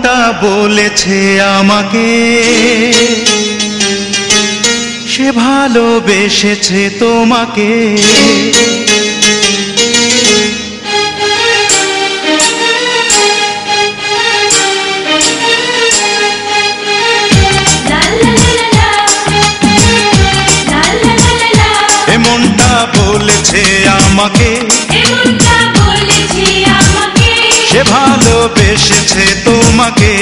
মনটা বলেছে আমাকে সে ভালোবেসেছে তোমাকে। এ মনটা বলেছে আমাকে সে ভালোবেসেছে তোমাকে।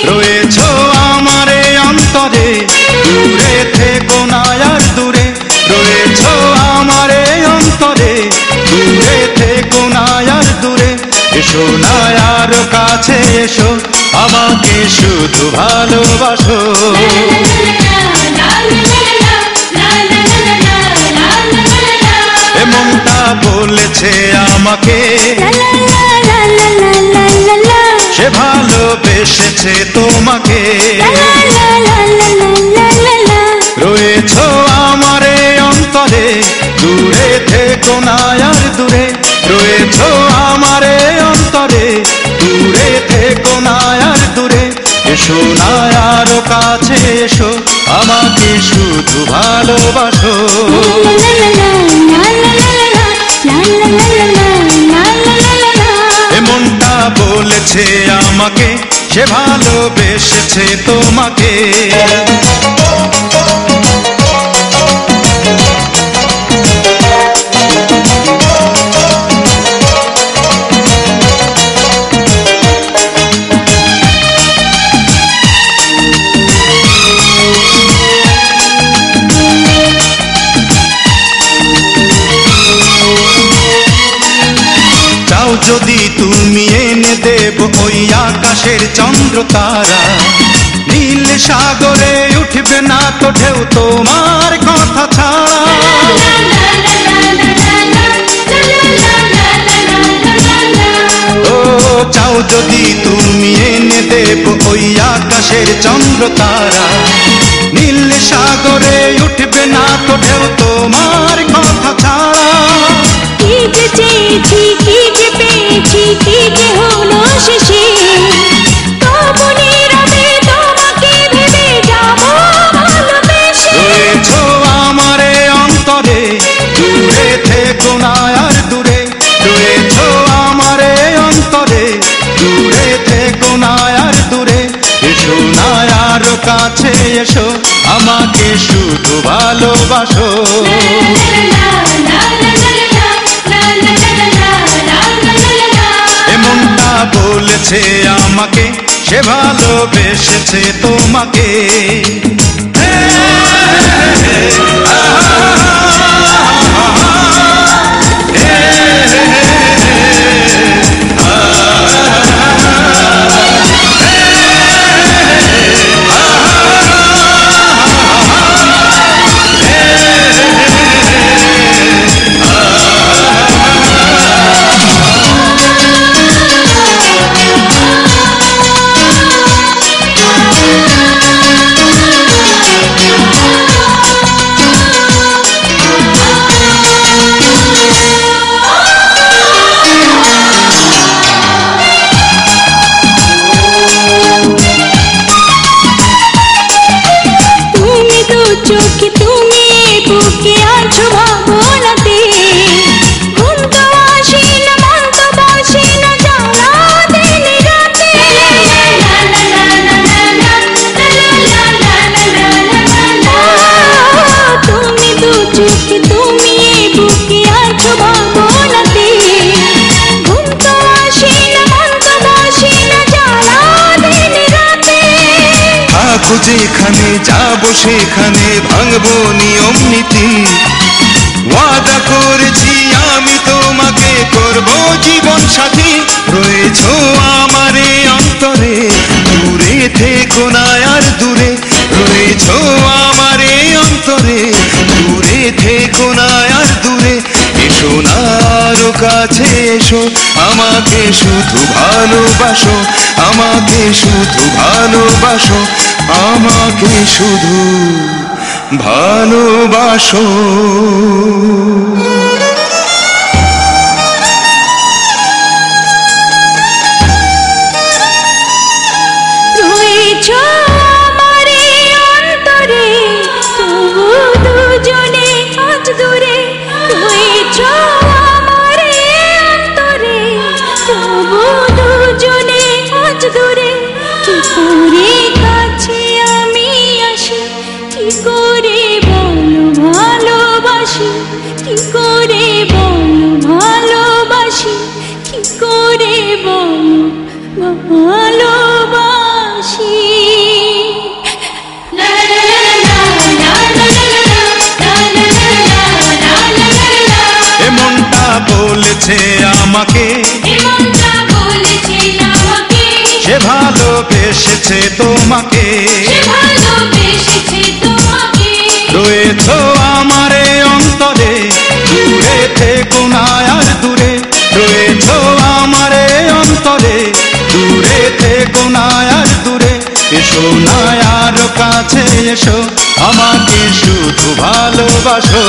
রয়েছ আমারে অন্তরে দূরে থেকো না আর দূরে। রয়েছ আমারে অন্তরে দূরে থেকো না আর দূরে। এসো না আর কাছে এসো আমাকে শুধু ভালোবাসো। এ মনটা বলেছে আমাকে সে ভালোবেসেছে তোমাকে। রয়েছ আমারে অন্তরে দূরে থেকো না আর দূরে। রয়েছ আমারে অন্তরে দূরে থেকো না আর দূরে। এসো না আর কাছে এসো আমাকে শুধু ভালোবাসো। এ মনটা বলেছে আমাকে সে ভালোবেসেছে তোমাকে। যদি তুমি এনে দেব ওই আকাশের চন্দ্র তারা। নীল সাগরে উঠবে না তো ঢেউ তোমার কথা ছাড়া। ও চাও যদি তুমি এনে দেব ওই আকাশের চন্দ্র তারা। নীল সাগরে উঠবে না তো ঢেউ তোমার কথা ছাড়া। কি যে চেয়েছি কি যে পেয়েছি কি যে হলো শেষে। তবু নীরবে তোমাকে ভেবে যাব ভালোবেসে। রয়েছ আমারে অন্তরে দূরে থেকো না আর দূরে। রয়েছ আমারে অন্তরে দূরে থেকো না আর দূরে। এসো না আর কাছে এসো আমাকে শুধু ভালোবাসো। মনটা বলেছে আমাকে সে ভালোবেসেছে তোমাকে। চোখে তুমি বুকে আছো ভাবনাতে। ঘুম তো আসে না মন তো বসে না জ্বালা দিন রাতে। তুমি দু চোখে তুমি বুকে আছো ভাবনাতে। ঘুম তো আসে না মন তো বসে না জ্বালা দিন রাতে। থাকো যেখানে যাবো সেখানে ভাঙবো নিয়ম নীতি। ওয়াদা করেছি আমি তোমাকে করবো জীবন সাথী। রয়েছ আমারে অন্তরে দূরে থেকো না আর দূরে। রয়েছ আমারে অন্তরে দূরে থেকো না আর দূরে। এসো না আরো কাছে এসো আমাকে শুধু ভালোবাসো। আমাকে শুধু ভালোবাসো আমাকে শুধু ভালোবাসো। ভালোবাসি। এ মনটা বলেছে আমাকে, সে ভালোবেসেছে তোমাকে, রয়েছ আমারে অন্তরে, দূরে থেকো না আর দূরে, রয়েছ আমারে অন্তরে, দূরে থেকো না আর দূরে, এসো না আর কাছে এসো, আমাকে শুধু ভালোবাসো।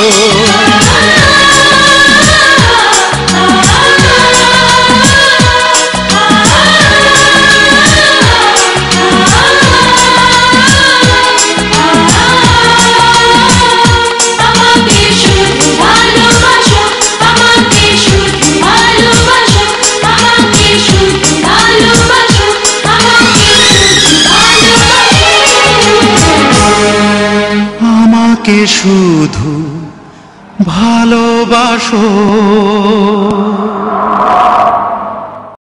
আমাকে শুধু ভালোবাসো।